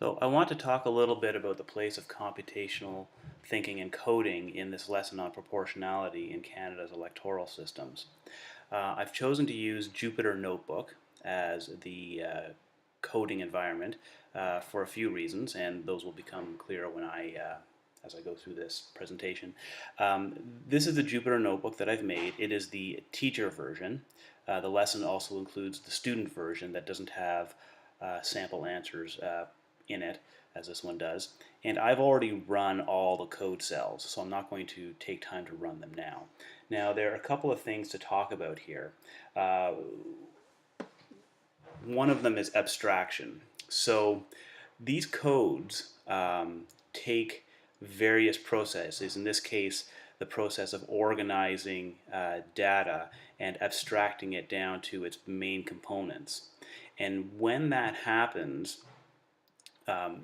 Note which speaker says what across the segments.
Speaker 1: So I want to talk a little bit about the place of computational thinking and coding in this lesson on proportionality in Canada's electoral systems. I've chosen to use Jupyter Notebook as the coding environment for a few reasons, and those will become clear as I go through this presentation. This is the Jupyter Notebook that I've made. It is the teacher version. The lesson also includes the student version that doesn't have sample answers in it, as this one does. And I've already run all the code cells, so I'm not going to take time to run them now. Now, there are a couple of things to talk about here. One of them is abstraction. So these codes take various processes, in this case, the process of organizing data and abstracting it down to its main components. And when that happens,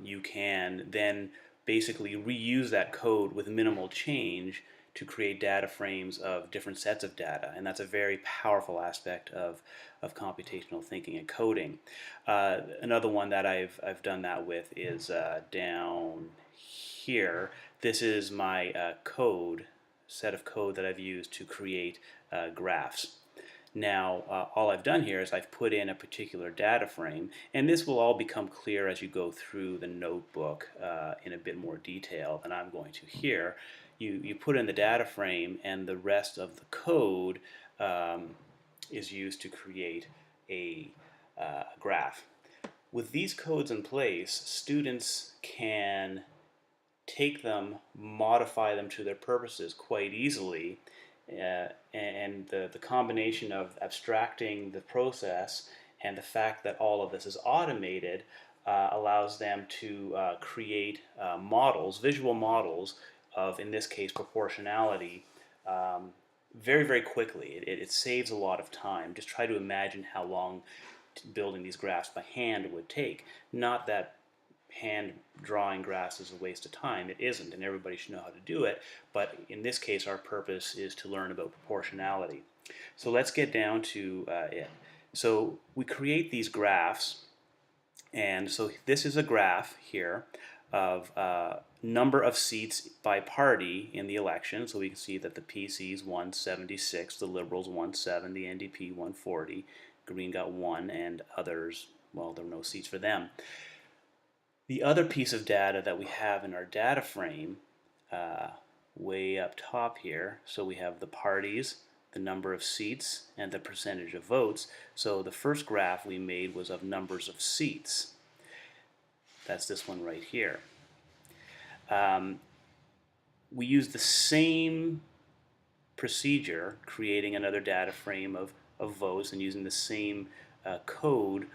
Speaker 1: you can then basically reuse that code with minimal change to create data frames of different sets of data, and that's a very powerful aspect of computational thinking and coding. Another one that I've done that with is down here. This is my set of code that I've used to create graphs. Now, all I've done here is I've put in a particular data frame, and this will all become clear as you go through the notebook in a bit more detail than I'm going to here. You put in the data frame, and the rest of the code is used to create a graph. With these codes in place, students can take them, modify them to their purposes quite easily, and the combination of abstracting the process and the fact that all of this is automated allows them to create models, visual models of, in this case, proportionality very, very quickly. It saves a lot of time. Just try to imagine how long building these graphs by hand would take. Not that hand drawing graphs is a waste of time. It isn't, and everybody should know how to do it. But in this case, our purpose is to learn about proportionality. So let's get down to it. So we create these graphs, and so this is a graph here of number of seats by party in the election. So we can see that the PCs won 76, the Liberals won 7, the NDP won 40, Green got 1, and others, well, there were no seats for them. The other piece of data that we have in our data frame, way up top here, so we have the parties, the number of seats, and the percentage of votes. So the first graph we made was of numbers of seats. That's this one right here. We use the same procedure, creating another data frame of votes and using the same code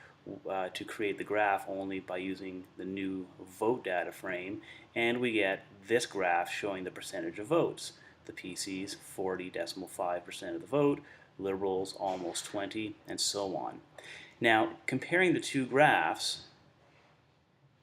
Speaker 1: to create the graph, only by using the new vote data frame, and we get this graph showing the percentage of votes. The PCs 40.5% of the vote, Liberals almost 20, and so on. Now, comparing the two graphs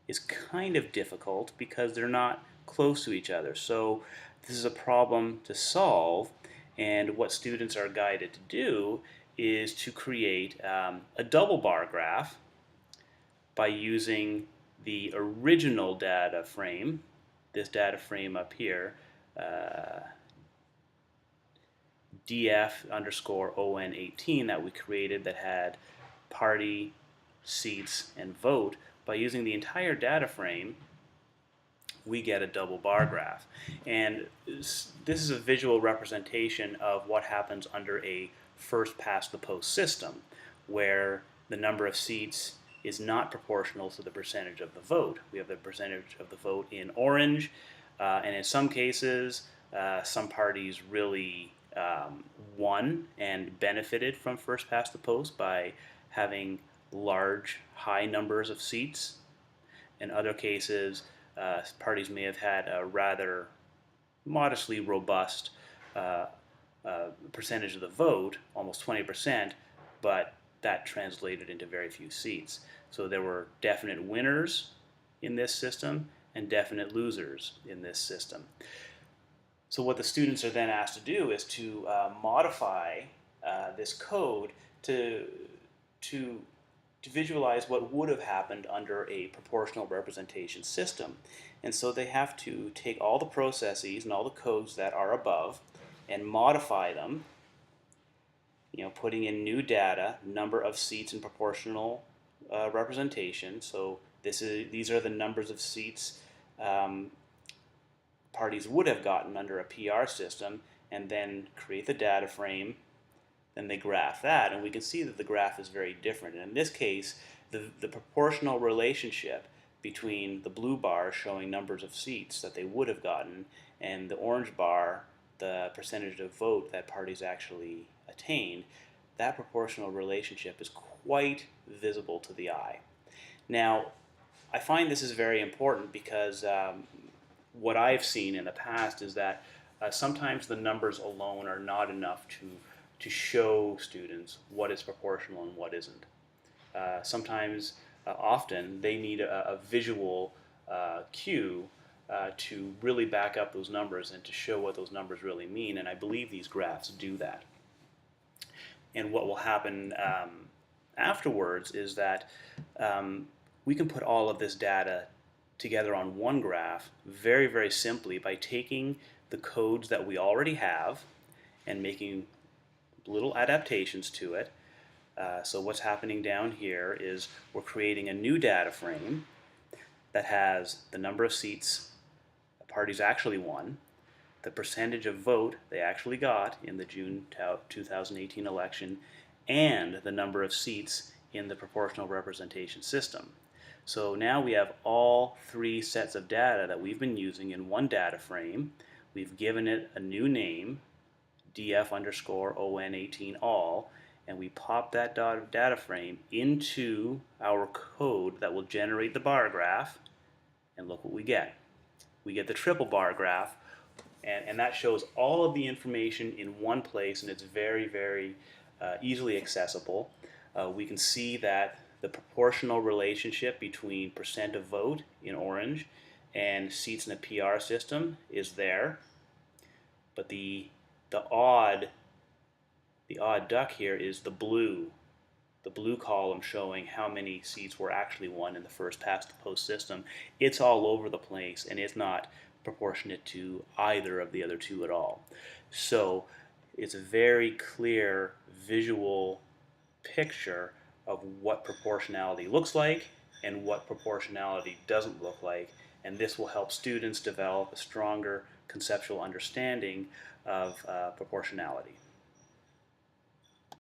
Speaker 1: is kind of difficult because they're not close to each other. So this is a problem to solve, and what students are guided to do is to create a double bar graph by using the original data frame, this data frame up here, df_on18 that we created that had party, seats, and vote. By using the entire data frame, we get a double bar graph. And this is a visual representation of what happens under a first past the post system, where the number of seats is not proportional to the percentage of the vote. We have the percentage of the vote in orange, and in some cases, some parties really won and benefited from first past the post by having large, high numbers of seats. In other cases, parties may have had a rather modestly robust percentage of the vote, almost 20%, but that translated into very few seats. So there were definite winners in this system and definite losers in this system. So what the students are then asked to do is to modify this code to to visualize what would have happened under a proportional representation system. And so they have to take all the processes and all the codes that are above and modify them, putting in new data, number of seats in proportional representation. So these are the numbers of seats um, parties would have gotten under a PR system, and then create the data frame. Then they graph that, and we can see that the graph is very different. And in this case, the proportional relationship between the blue bar showing numbers of seats that they would have gotten, and the orange bar, the percentage of vote that parties actually attained, that proportional relationship is quite visible to the eye. Now, I find this is very important because what I've seen in the past is that sometimes the numbers alone are not enough to show students what is proportional and what isn't. Often, they need a visual cue to really back up those numbers and to show what those numbers really mean, and I believe these graphs do that. And what will happen afterwards is that we can put all of this data together on one graph very, very simply by taking the codes that we already have and making little adaptations to it. So what's happening down here is we're creating a new data frame that has the number of seats parties actually won, the percentage of vote they actually got in the June 2018 election, and the number of seats in the proportional representation system. So now we have all three sets of data that we've been using in one data frame. We've given it a new name, df_on18 all, and we pop that data frame into our code that will generate the bar graph, and look what we get. We get the triple bar graph, and that shows all of the information in one place, and it's very, very easily accessible. We can see that the proportional relationship between percent of vote in orange and seats in a PR system is there, but the odd duck here is the blue column showing how many seats were actually won in the first past the post system. It's all over the place, and it's not proportionate to either of the other two at all. So it's a very clear visual picture of what proportionality looks like and what proportionality doesn't look like, and this will help students develop a stronger conceptual understanding of proportionality.